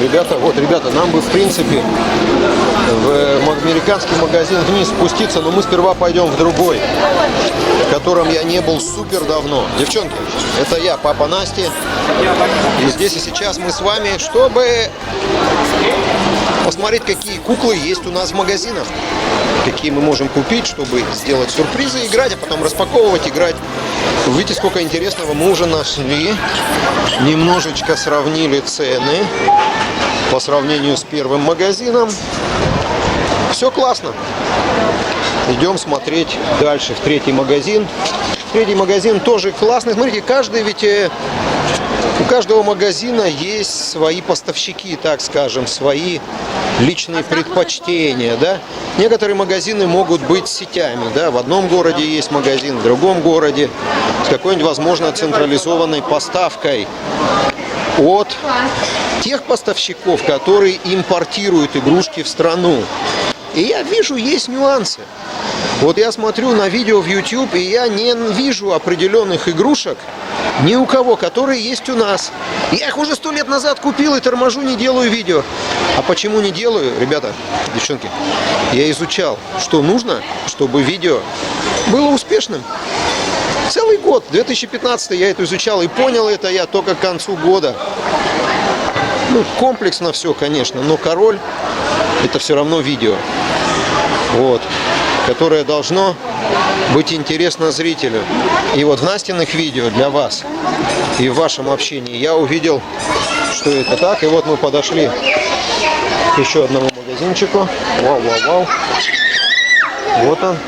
Ребята, нам бы в принципе в американский магазин вниз спуститься, но мы сперва пойдем в другой, в котором я не был супер давно. Девчонки, это я, папа Насти. И здесь и сейчас мы с вами, чтобы посмотреть, какие куклы есть у нас в магазинах. Какие мы можем купить, чтобы сделать сюрпризы, играть, а потом распаковывать, играть. Видите, сколько интересного мы уже нашли. Немножечко сравнили цены по сравнению с первым магазином. Все классно. Идем смотреть дальше в третий магазин. Третий магазин тоже классный. Смотрите, у каждого магазина есть свои поставщики, так скажем, свои личные предпочтения, да. Некоторые магазины могут быть сетями, да. В одном городе есть магазин, в другом городе с какой-нибудь, возможно, централизованной поставкой от тех поставщиков, которые импортируют игрушки в страну. И я вижу, есть нюансы. Вот я смотрю на видео в YouTube, и я не вижу определенных игрушек ни у кого, которые есть у нас. Я их уже 100 лет назад купил и торможу, не делаю видео. А почему не делаю, ребята, девчонки? Я изучал, что нужно, чтобы видео было успешным. Целый год, 2015 я это изучал, и понял это я только к концу года. Ну, комплексно все, конечно, но король — это все равно видео. Вот, которое должно быть интересно зрителю. И вот в Настиных видео для вас и в вашем общении я увидел, что это так. И вот мы подошли к еще одному магазинчику. Вау. Вот он.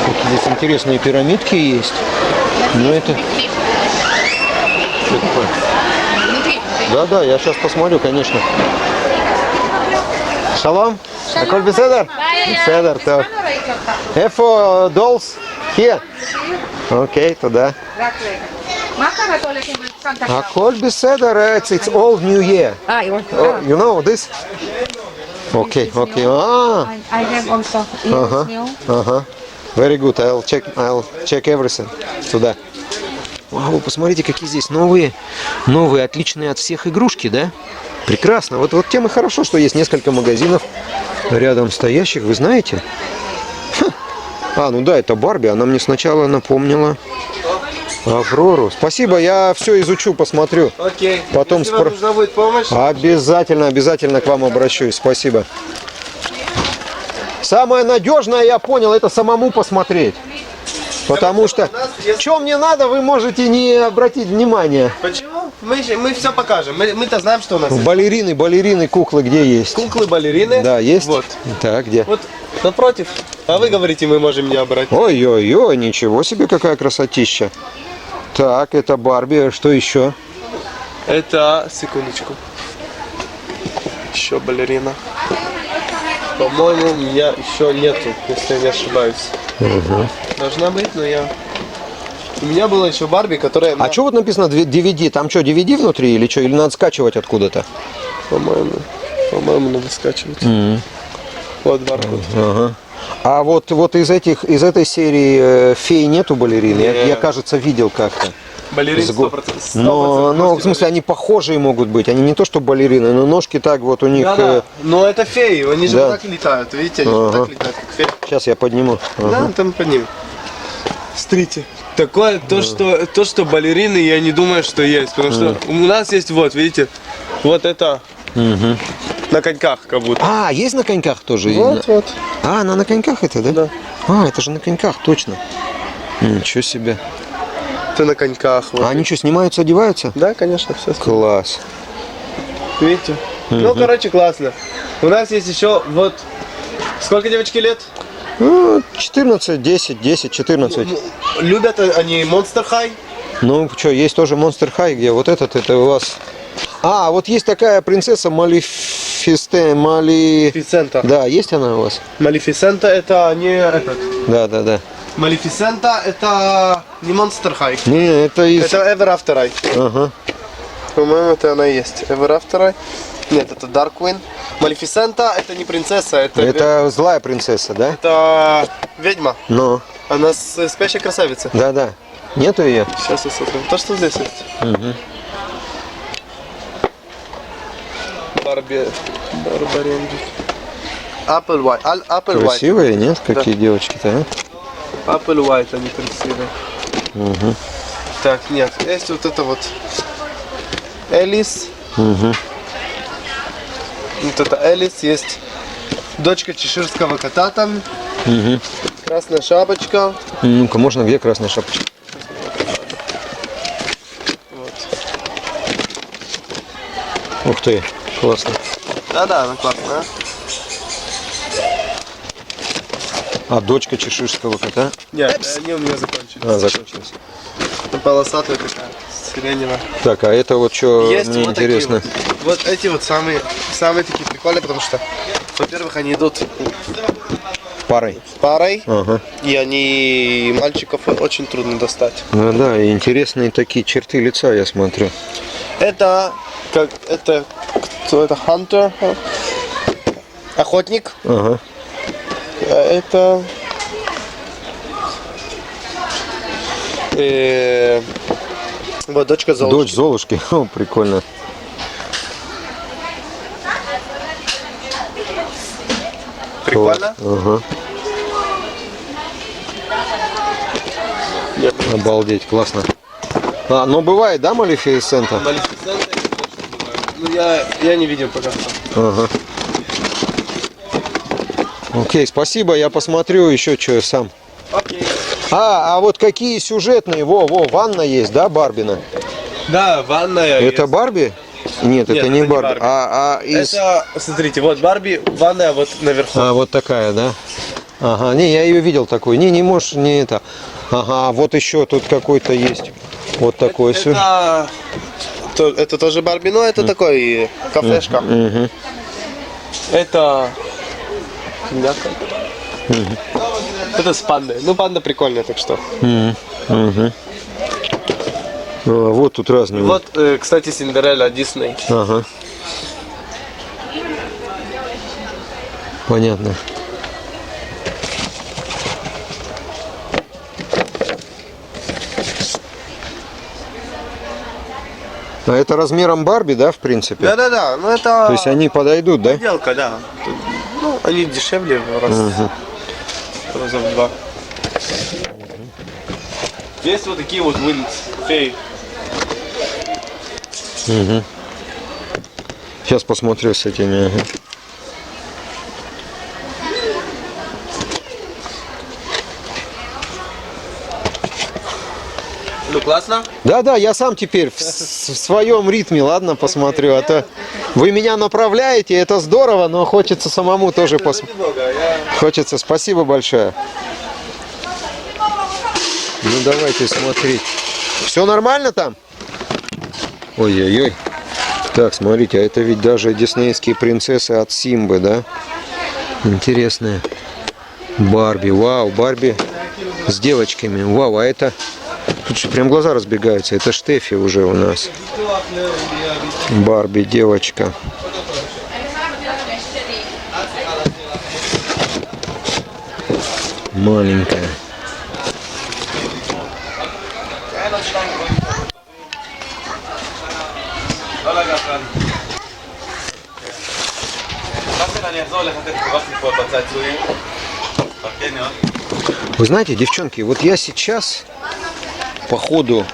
Какие здесь интересные пирамидки есть. Но это... Что такое? Да, я сейчас посмотрю, конечно. Шалом. Аколь беседер? Беседер, то. Эфо dolls? Here. Окей, туда. Аколь беседер, it's all new year. You know this? Okay. I have also. Very good. I'll check everything. Туда. Вау, вы посмотрите, какие здесь новые, отличные от всех игрушки, да? Прекрасно. Вот тем и хорошо, что есть несколько магазинов рядом стоящих, вы знаете? Ну да, это Барби. Она мне сначала напомнила Аврору. Спасибо, я все изучу, посмотрю. Окей. Потом Если вам нужна будет помощь? Обязательно к вам обращусь. Спасибо. Самое надежное, я понял, это самому посмотреть. Потому что, что мне надо, вы можете не обратить внимания. Почему? Мы все покажем. Мы-то знаем, что у нас есть. Балерины, куклы где есть? Куклы-балерины? Да, есть. Вот. Так, где? Вот напротив. А вы говорите, мы можем не обратить. Ой, ничего себе, какая красотища. Так, это Барби. Что еще? Это, секундочку. Еще балерина. По-моему, у меня еще нету, если я не ошибаюсь. Должна быть, но у меня была еще Барби, которая... А что вот написано DVD? Там что, DVD внутри или что? Или надо скачивать откуда-то? По-моему, надо скачивать. Вот баркод. А вот из этой серии фей нету балерин? Я, кажется, видел как-то. Балерин 100%. Но в смысле, они похожие могут быть. Они не то, что балерины, но ножки так вот у них... Да. Но это феи, они же вот так летают. Видите, они же так летают, как феи. Сейчас я подниму. Да, там поднимем. Смотрите. Такое, то, что балерины, я не думаю, что есть. Потому что у нас есть, вот, видите, вот это на коньках как будто. Есть на коньках тоже? Вот. Она на коньках это, да? Да. Это же на коньках, точно. Ничего себе. Это на коньках. Вот. Они что, снимаются, одеваются? Да, конечно, все. Класс. Видите? Ну, короче, классно. У нас есть еще, вот, сколько девочки лет? 14, 10, 14. Любят они Monster High? Ну, что, есть тоже Monster High, где вот это у вас... вот есть такая принцесса Малефисента. Да, есть она у вас? Малефисента это не этот. Да. Малефисента это не Monster High. Не, это из... Это Ever After Eye. По-моему, это она и есть. Ever After Eye. Нет, это Dark Queen. Малефисента это не принцесса, это злая принцесса, да? Это ведьма. Но. Она спящая красавица. Да. Нету ее? Сейчас я смотрю. То, что здесь есть. Барби. Барбаренги. Apple White. Apple White. Красивые, нет? Какие девочки-то, а? Apple White, они красивые. Угу. Так, нет. Есть вот это вот Элис. Угу. Вот это Элис. Есть дочка чеширского кота там. Угу. Красная шапочка. Ну-ка, можно где красная шапочка? Вот. Ух ты, классно. Да-да, она классная. А дочка чеширского кота? Нет, они у меня закончились. А, закончилась. Полосатая такая, сиреневая. Так, а это вот что Есть мне вот интересно? такие вот. Вот эти вот самые такие прикольные, потому что, во-первых, они идут Парой. парой, Ага. и они мальчиков очень трудно достать. Ну да, и интересные такие черты лица, я смотрю. Это как это кто это? Hunter, охотник. Ага. А это вот дочка Золушки. Дочь Золушки. О, прикольно. Прикольно? Ага. Нет. Обалдеть, классно. А, ну бывает, да, Малефисента? Малефисента, ну я не видел пока что. Ага. Окей, спасибо, я посмотрю еще что сам. Окей. А вот какие сюжетные, ванна есть, да, Барбина? Да, ванная. Это есть. Барби? Нет, это не Барби. Это, смотрите, вот Барби, ванная вот наверху. А, вот такая, да? Ага, не, я ее видел такой. Не можешь, не это. Ага, вот еще тут какой-то есть. Вот такой все. Это тоже Барби, но это такой кафешка. Угу. Это... Это с пандой. Ну, панда прикольная, так что. Угу. Вот тут разные. Вот, кстати, Синдерелла, Дисней. Ага. Понятно. А это размером Барби, да, в принципе? Да-да-да, ну это... То есть они подойдут, да? Поделка, да. Ну, они дешевле раза в два. Есть вот такие вот феи. Угу. Сейчас посмотрю с этими. Ага. Ну, классно? Да, я сам теперь в своем ритме, ладно, посмотрю. А то вы меня направляете, это здорово, но хочется самому тоже посмотреть. Хочется, спасибо большое. Ну давайте смотреть. Все нормально там? Ой-ой-ой. Так, смотрите, а это ведь даже диснеевские принцессы от Симбы, да? Интересные. Барби, вау, Барби с девочками. Вау, а это... Тут же прям глаза разбегаются. Это Штефи уже у нас. Барби, девочка. Маленькая. Вы знаете, девчонки, вот я сейчас по ходу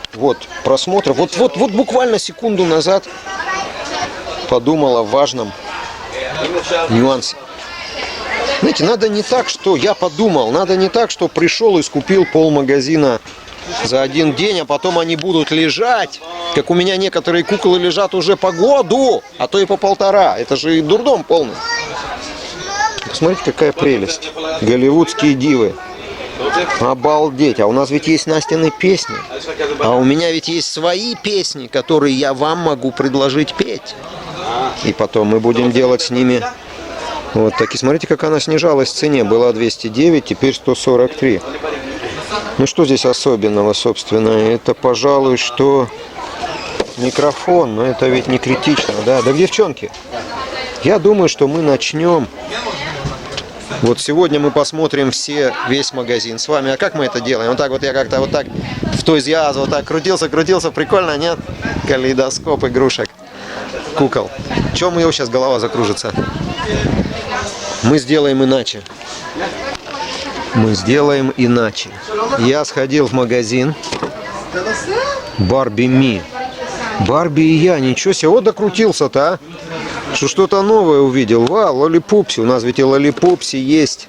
просмотра, вот буквально секунду назад подумал о важном нюансе. Знаете, надо не так, что я подумал, надо не так, что пришел и скупил полмагазина за один день, а потом они будут лежать, как у меня некоторые куклы лежат уже по году, а то и по полтора. Это же и дурдом полный. Посмотрите, какая прелесть. Голливудские дивы. Обалдеть. А у нас ведь есть Настины песни. А у меня ведь есть свои песни, которые я вам могу предложить петь. И потом мы будем делать с ними вот такие. Смотрите, как она снижалась в цене. Была 209, теперь 143. Ну что здесь особенного, собственно? Это, пожалуй, что микрофон. Но это ведь не критично, да? Да, девчонки, я думаю, что мы начнем. Вот сегодня мы посмотрим весь магазин с вами. А как мы это делаем? Вот так вот я как-то вот так в Toys R Us вот так крутился, прикольно, нет? Калейдоскоп игрушек. кукол. Чем у него сейчас голова закружится? Мы сделаем иначе. Мы сделаем иначе. Я сходил в магазин. Барби Ми. Барби и я, ничего себе. Вот докрутился-то, а. Что-то новое увидел. Вау, лолипупси. У нас ведь и лолипупси есть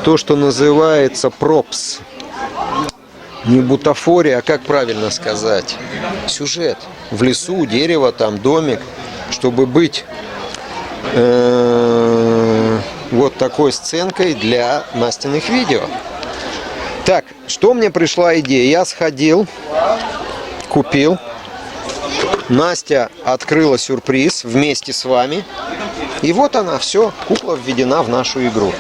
то, что называется пропс. Не бутафория, а как правильно сказать? Сюжет. В лесу, дерево, там домик. Чтобы быть вот такой сценкой для Настиных видео. Так, что мне пришла идея? Я сходил, купил. Настя открыла сюрприз вместе с вами. И вот она, все, кукла введена в нашу игру.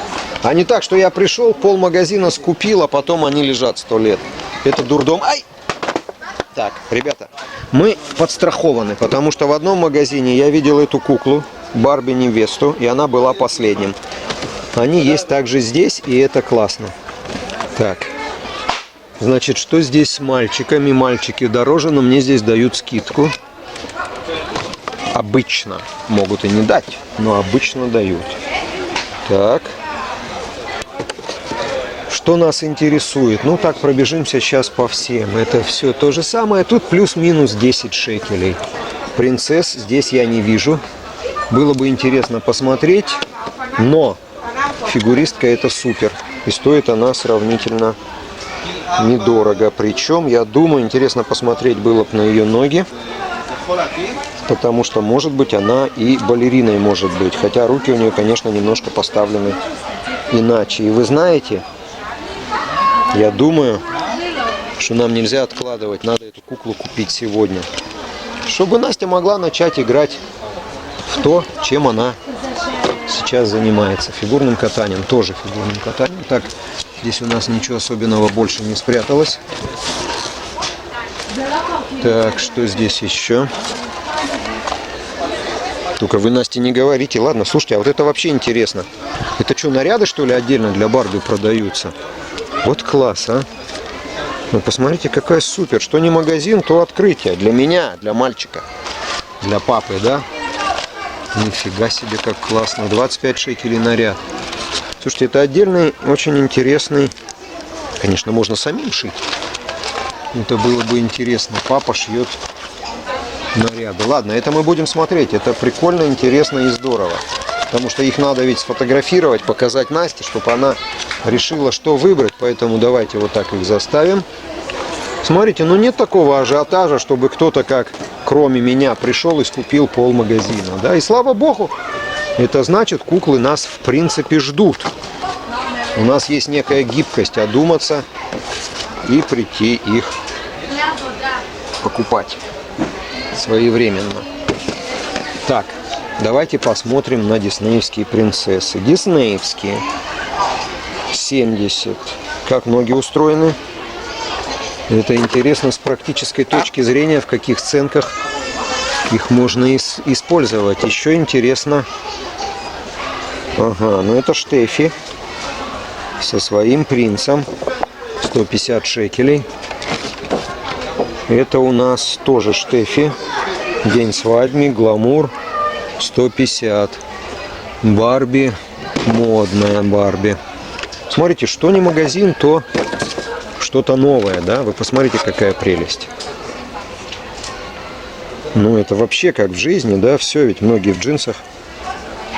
А не так, что я пришел, полмагазина скупил, а потом они лежат 100 лет. Это дурдом. Ай! Так, ребята, мы подстрахованы, потому что в одном магазине я видел эту куклу, Барби невесту, и она была последним. Они есть также здесь, и это классно. Так, значит, что здесь с мальчиками? Мальчики дороже, но мне здесь дают скидку. Обычно. Могут и не дать, но обычно дают. Так. Что нас интересует? Ну, так, пробежимся сейчас по всем. Это все то же самое. Тут плюс-минус 10 шекелей. Принцесс здесь я не вижу. Было бы интересно посмотреть. Но фигуристка это супер. И стоит она сравнительно недорого. Причем, я думаю, интересно посмотреть было бы на ее ноги. Потому что, может быть, она и балериной может быть. Хотя руки у нее, конечно, немножко поставлены иначе. И вы знаете, я думаю, что нам нельзя откладывать. Надо эту куклу купить сегодня. Чтобы Настя могла начать играть в то, чем она сейчас занимается. Фигурным катанием. Тоже фигурным катанием. Так, здесь у нас ничего особенного больше не спряталось. Так, что здесь еще? Только вы, Насте, не говорите. Ладно, слушайте, а вот это вообще интересно. Это что, наряды, что ли, отдельно для Барби продаются? Вот класс, а. Ну, посмотрите, какая супер. Что не магазин, то открытие. Для меня, для мальчика. Для папы, да? Нифига себе, как классно. 25 шекелей наряд. Слушайте, это отдельный, очень интересный. Конечно, можно самим шить. Это было бы интересно. Папа шьет наряды. Ладно, это мы будем смотреть. Это прикольно, интересно и здорово. Потому что их надо ведь сфотографировать, показать Насте, чтобы она решила, что выбрать. Поэтому давайте вот так их заставим. Смотрите, ну нет такого ажиотажа, чтобы кто-то, как кроме меня, пришел и скупил полмагазина. Да? И слава богу, это значит, куклы нас в принципе ждут. У нас есть некая гибкость одуматься и прийти их покупать своевременно. Так, давайте посмотрим на диснеевские принцессы. Диснеевские 70. Как ноги устроены? Это интересно с практической точки зрения, в каких сценках их можно использовать. Еще интересно. Ага, ну это Штефи со своим принцем. 150 шекелей. Это у нас тоже Штефи. День свадьбы, гламур. 150. Барби. Модная Барби. Смотрите, что не магазин, то что-то новое, да? Вы посмотрите, какая прелесть. Ну, это вообще как в жизни, да? Все, ведь многие в джинсах,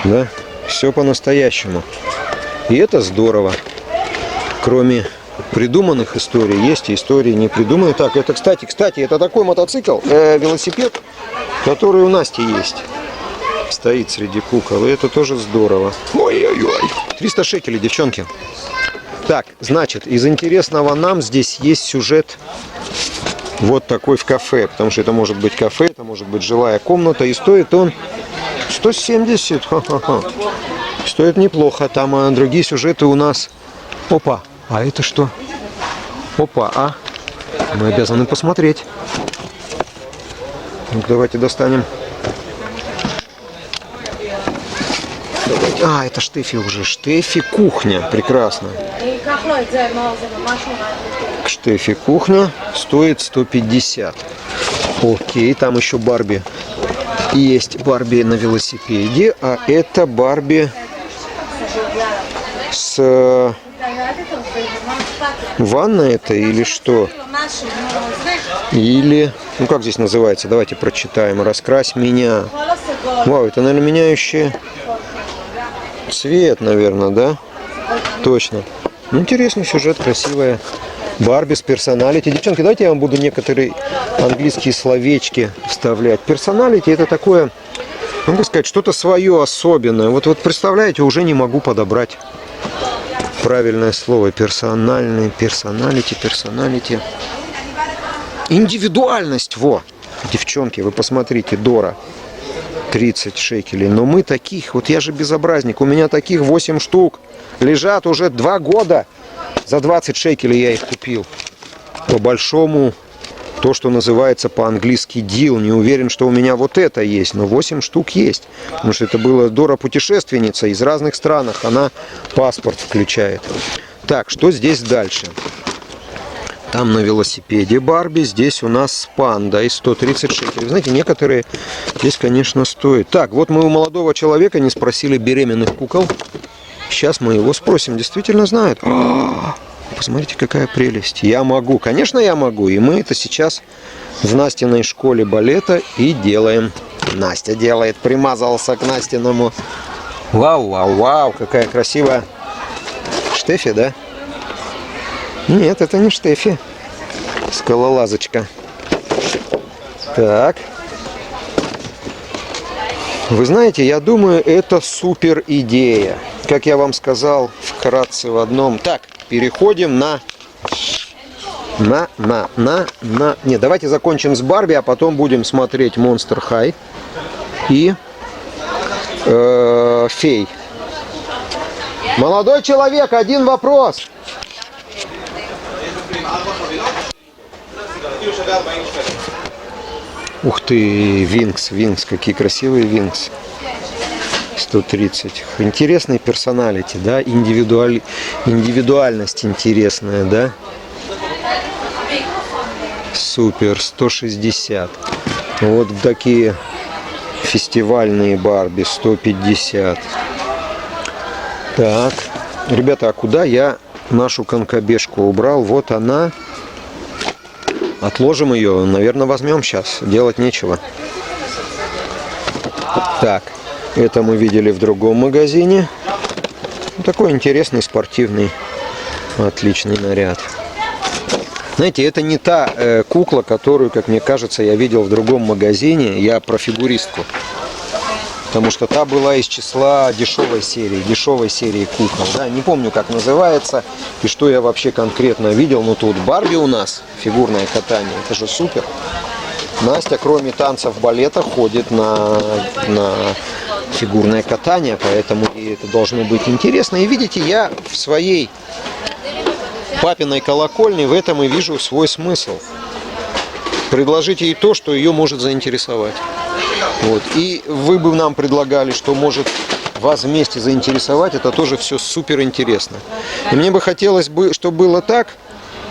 да? Все по-настоящему. И это здорово. Кроме придуманных историй, есть и истории не придуманные. Так, это, кстати, это такой мотоцикл, велосипед, который у Насти есть. Стоит среди кукол, и это тоже здорово. Ой-ой-ой. 300 шекелей, девчонки. Так, значит, из интересного нам здесь есть сюжет вот такой в кафе. Потому что это может быть кафе, это может быть жилая комната. И стоит он 170. Ха-ха-ха. Стоит неплохо. Там другие сюжеты у нас. Опа, а это что? Опа, а? Мы обязаны посмотреть. Ну, давайте достанем. А, это Штефи уже. Штефи кухня. Прекрасно. Штефи кухня стоит 150. Окей, там еще Барби Есть Барби на велосипеде, а это Барби с ванной это или что? Или, ну как здесь называется? Давайте прочитаем. Раскрась меня. Вау, это, наверное, меняющий цвет, наверное, да? Точно. Ну, интересный сюжет, красивая. Барби с персоналити. Девчонки, давайте я вам буду некоторые английские словечки вставлять. Персоналити это такое, могу сказать, что-то свое особенное. Вот представляете, уже не могу подобрать правильное слово. Персональный, персоналити. Индивидуальность, во! Девчонки, вы посмотрите, Дора. 30 шекелей. Но мы таких, вот я же безобразник, у меня таких 8 штук лежат уже 2 года. За 20 шекелей я их купил. По большому, то, что называется по-английски deal. Не уверен, что у меня вот это есть, но 8 штук есть. Потому что это была Дора путешественница из разных стран. Она паспорт включает. Так, что здесь дальше? Там на велосипеде Барби, здесь у нас панда и 130 шекелей. Вы знаете, некоторые здесь, конечно, стоят. Так, вот мы у молодого человека не спросили беременных кукол. Сейчас мы его спросим, действительно знает. Посмотрите, какая прелесть. Я могу, конечно, я могу. И мы это сейчас в Настиной школе балета и делаем. Настя делает, примазался к Настиному. Вау, какая красивая. Штефи, да? Нет, это не Штефи. Скалолазочка. Так. Вы знаете, я думаю, это супер идея. Как я вам сказал вкратце в одном. Так, переходим на... Нет, давайте закончим с Барби, а потом будем смотреть Monster High и Фей. Молодой человек, один вопрос. Ух ты, Винкс, какие красивые Винкс. 130. Интересный персоналити, да? Индивидуальность интересная, да? Супер, 160. Вот такие фестивальные Барби, 150. Так, ребята, а куда я нашу конкобежку убрал? Вот она. Отложим ее, наверное, возьмем сейчас. Делать нечего. Так, это мы видели в другом магазине. Такой интересный, спортивный, отличный наряд. Знаете, это не та кукла, которую, как мне кажется, я видел в другом магазине. Я про фигуристку. Потому что та была из числа дешевой серии кукол. Да? Не помню, как называется и что я вообще конкретно видел. Но тут Барби у нас, фигурное катание. Это же супер. Настя, кроме танцев балета, ходит на фигурное катание. Поэтому ей это должно быть интересно. И видите, я в своей папиной колокольне в этом и вижу свой смысл. Предложить ей то, что ее может заинтересовать. Вот. И вы бы нам предлагали, что может вас вместе заинтересовать, это тоже все супер интересно. И мне бы хотелось, чтобы было так,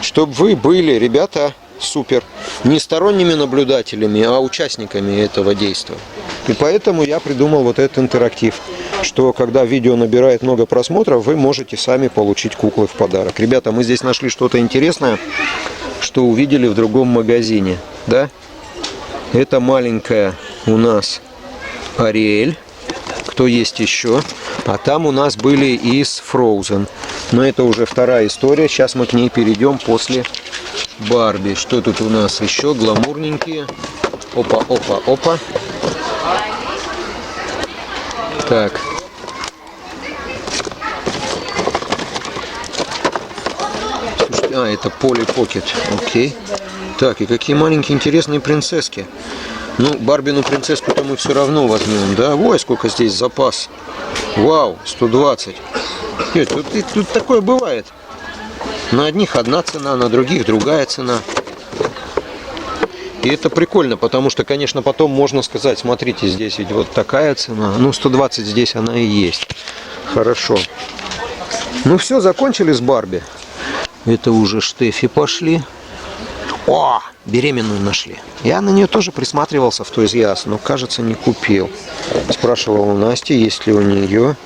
чтобы вы были, ребята, супер, не сторонними наблюдателями, а участниками этого действия. И поэтому я придумал вот этот интерактив, что когда видео набирает много просмотров, вы можете сами получить куклы в подарок. Ребята, мы здесь нашли что-то интересное, что увидели в другом магазине, да? Это маленькая у нас Ариэль. Кто есть еще? А там у нас были из Frozen. Но это уже вторая история. Сейчас мы к ней перейдем после Барби. Что тут у нас еще? Гламурненькие. Опа. Так. Слушайте, это Polly Pocket. Окей. Так, и какие маленькие интересные принцесски. Ну, Барбину принцесску-то мы все равно возьмем, да? Ой, сколько здесь запас. Вау, 120. Нет, тут такое бывает. На одних одна цена, на других другая цена. И это прикольно, потому что, конечно, потом можно сказать, смотрите, здесь ведь вот такая цена. Ну, 120 здесь она и есть. Хорошо. Ну все, закончили с Барби. Это уже Штефи пошли. О, беременную нашли. Я на нее тоже присматривался в Toys R Us, но, кажется, не купил. Спрашивал у Насти, есть ли у нее.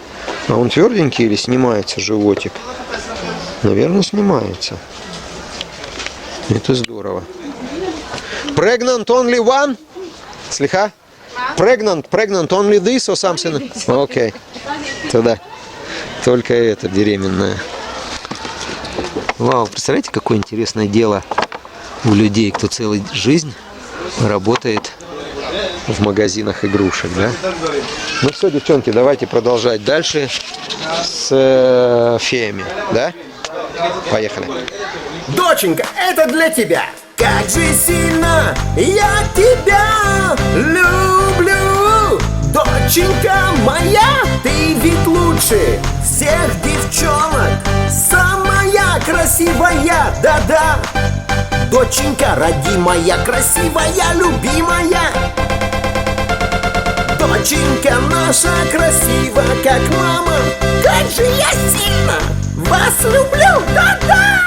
А он тверденький или снимается животик? Наверное, снимается. Это здорово. Pregnant only one? Слыха? Pregnant only this or something? Окей. Туда. Только это беременная. Вау, представляете, какое интересное дело у людей, кто целую жизнь работает в магазинах игрушек, да? Ну все, девчонки, давайте продолжать дальше с феями, да? Поехали. Доченька, это для тебя. Как же сильно я тебя люблю. Доченька моя, ты ведь лучше всех девчонок. Самая красивая, да-да. Доченька родимая, красивая, любимая. Доченька наша красива, как мама. Как же я сильно вас люблю, да-да.